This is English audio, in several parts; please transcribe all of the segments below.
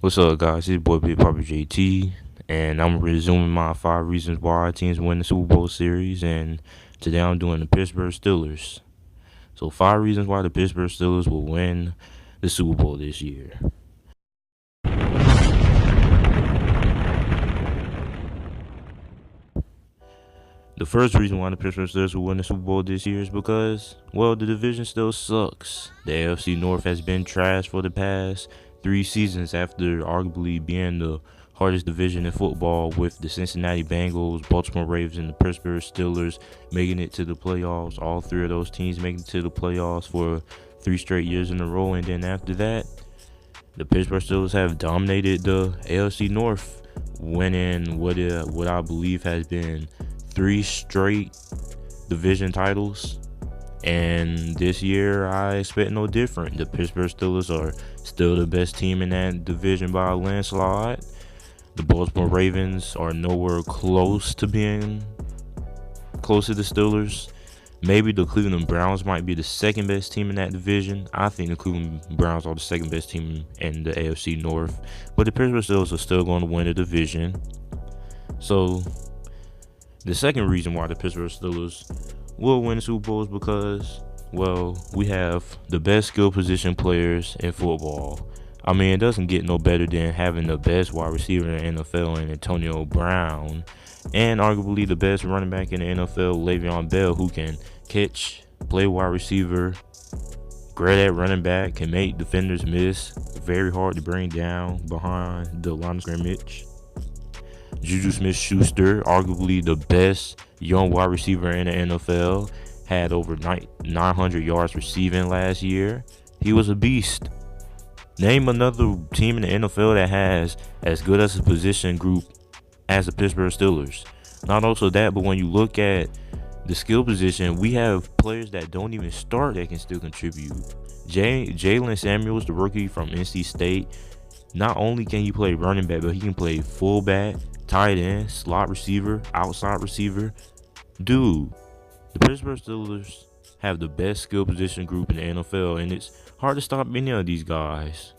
What's up, guys? It's your boy Big Papa JT, and I'm resuming my 5 reasons why teams win the Super Bowl series. And today I'm doing the Pittsburgh Steelers. So, 5 reasons why the Pittsburgh Steelers will win the Super Bowl this year. The first reason why the Pittsburgh Steelers will win the Super Bowl this year is because, well, the division still sucks. The AFC North has been trash for the past 3 seasons after arguably being the hardest division in football, with the Cincinnati Bengals, Baltimore Ravens, and the Pittsburgh Steelers making it to the playoffs. All three of those teams making it to the playoffs for 3 straight years in a row. And then after that, the Pittsburgh Steelers have dominated the AFC North, winning what I believe has been 3 straight division titles. And this year, I expect no different. The Pittsburgh Steelers are still the best team in that division by a landslide. The Baltimore Ravens are nowhere close to being close to the Steelers. Maybe the Cleveland Browns might be the second best team in that division. I think the Cleveland Browns are the second best team in the AFC North. But the Pittsburgh Steelers are still going to win the division. So, the second reason why the Pittsburgh Steelers will win the Super Bowl is because, well, we have the best skill position players in football. I mean, it doesn't get no better than having the best wide receiver in the NFL in Antonio Brown, and arguably the best running back in the NFL, Le'Veon Bell, who can catch, play wide receiver, great at running back, can make defenders miss, very hard to bring down behind the line of scrimmage. Juju Smith-Schuster, arguably the best young wide receiver in the NFL, had over 900 yards receiving last year. He was a beast. Name another team in the NFL that has as good as a position group as the Pittsburgh Steelers. Not also that, but when you look at the skill position, we have players that don't even start that can still contribute. Jalen Samuels, the rookie from NC State, not only can he play running back, but he can play fullback, tight end, slot receiver, outside receiver. Dude, the Pittsburgh Steelers have the best skill position group in the NFL, and it's hard to stop any of these guys.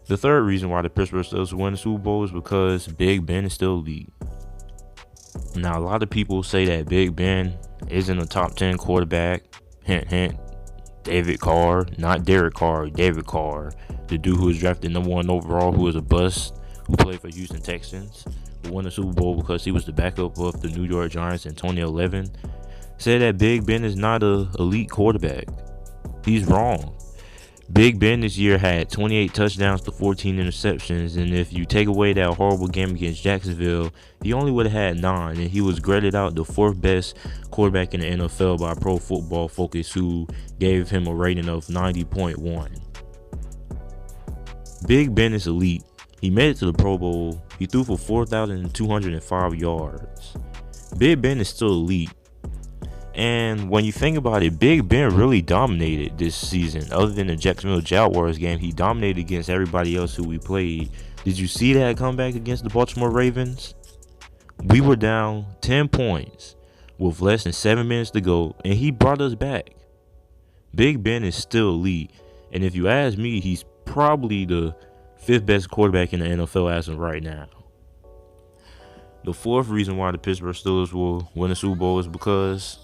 The third reason why the Pittsburgh Steelers win the Super Bowl is because Big Ben is still elite. Now, a lot of people say that Big Ben isn't a top 10 quarterback. Hint, hint. David Carr, not Derek Carr, David Carr, the dude who was drafted #1 overall, who was a bust, who played for Houston Texans, who won the Super Bowl because he was the backup of the New York Giants in 2011, said that Big Ben is not an elite quarterback. He's wrong. Big Ben this year had 28 touchdowns to 14 interceptions, and if you take away that horrible game against Jacksonville, he only would have had 9, and he was graded out the 4th best quarterback in the NFL by Pro Football Focus, who gave him a rating of 90.1. Big Ben is elite. He made it to the Pro Bowl. He threw for 4,205 yards. Big Ben is still elite. And when you think about it, Big Ben really dominated this season. Other than the Jacksonville Jaguars game, he dominated against everybody else who we played. Did you see that comeback against the Baltimore Ravens? We were down 10 points with less than 7 minutes to go, and he brought us back. Big Ben is still elite. And if you ask me, he's probably the 5th best quarterback in the NFL as of right now. The fourth reason why the Pittsburgh Steelers will win the Super Bowl is because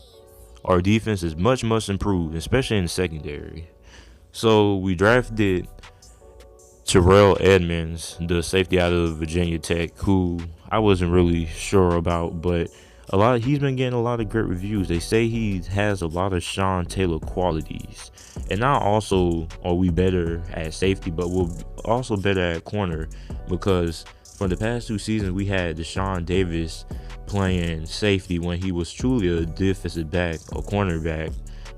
our defense is much improved, especially in the secondary. So we drafted Terrell Edmonds, the safety out of Virginia Tech, who I wasn't really sure about, but he's been getting a lot of great reviews. They say he has a lot of Sean Taylor qualities. And not also are we better at safety, but we're also better at corner, because for the past 2 seasons we had Deshaun Davis playing safety when he was truly a defensive back, a cornerback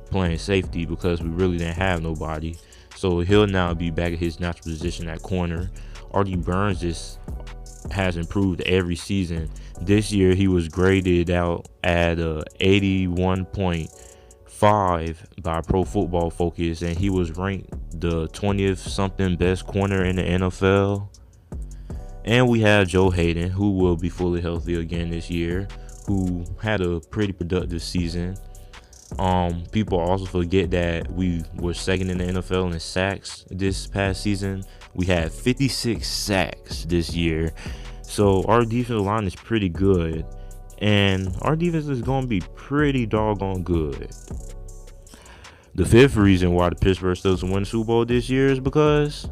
playing safety, because we really didn't have nobody. So he'll now be back at his natural position at corner. Artie Burns just has improved every season. This year he was graded out at 81.5 by Pro Football Focus, and he was ranked the 20th something best corner in the NFL. And we have Joe Hayden, who will be fully healthy again this year, who had a pretty productive season. People also forget that we were second in the NFL in sacks this past season. We had 56 sacks this year. So our defensive line is pretty good. And our defense is going to be pretty doggone good. The fifth reason why the Pittsburgh Steelers will win the Super Bowl this year is because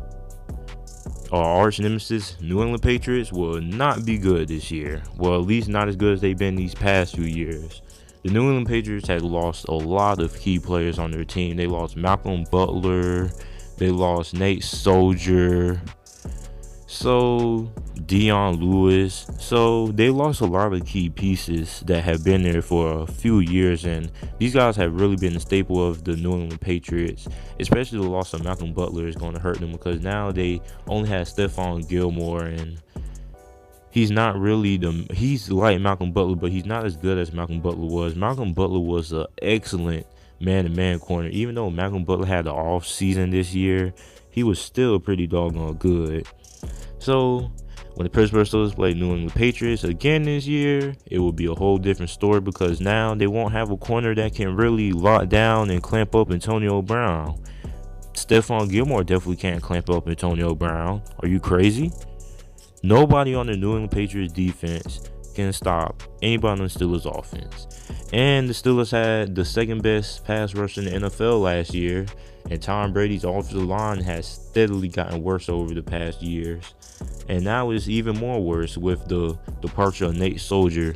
our arch nemesis, New England Patriots, will not be good this year. Well, at least not as good as they've been these past few years. The New England Patriots had lost a lot of key players on their team. They lost Malcolm Butler. They lost Nate Soldier. So Dion Lewis. So they lost a lot of key pieces that have been there for a few years, and these guys have really been the staple of the New England Patriots. Especially the loss of Malcolm Butler is going to hurt them, because now they only have Stephon Gilmore, and he's not really he's like Malcolm Butler, but he's not as good as Malcolm Butler was. Malcolm Butler was an excellent man-to-man corner. Even though Malcolm Butler had the off season this year, he was still pretty doggone good. So when the Pittsburgh Steelers play New England Patriots again this year, it will be a whole different story, because now they won't have a corner that can really lock down and clamp up Antonio Brown. Stephon Gilmore definitely can't clamp up Antonio Brown. Are you crazy? Nobody on the New England Patriots defense can stop anybody on the Steelers offense. And the Steelers had the second best pass rush in the NFL last year, and Tom Brady's offensive line has steadily gotten worse over the past years. And now it's even more worse with the departure of Nate Soldier.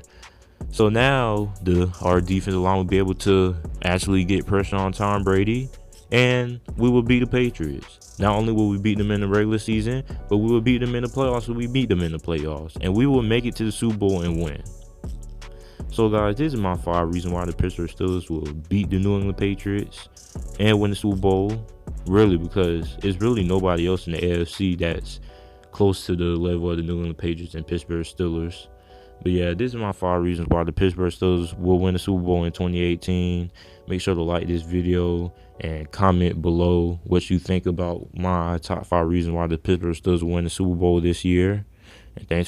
So now our defensive line will be able to actually get pressure on Tom Brady, and we will beat the Patriots. Not only will we beat them in the regular season, but we will beat them in the playoffs. So we beat them in the playoffs, and we will make it to the Super Bowl and win. So guys, this is my 5 reasons why the Pittsburgh Steelers will beat the New England Patriots and win the Super Bowl. Really, because it's really nobody else in the AFC that's close to the level of the New England Patriots and Pittsburgh Steelers. But yeah, this is my 5 reasons why the Pittsburgh Steelers will win the Super Bowl in 2018. Make sure to like this video and comment below what you think about my top 5 reasons why the Pittsburgh Steelers will win the Super Bowl this year. And thanks.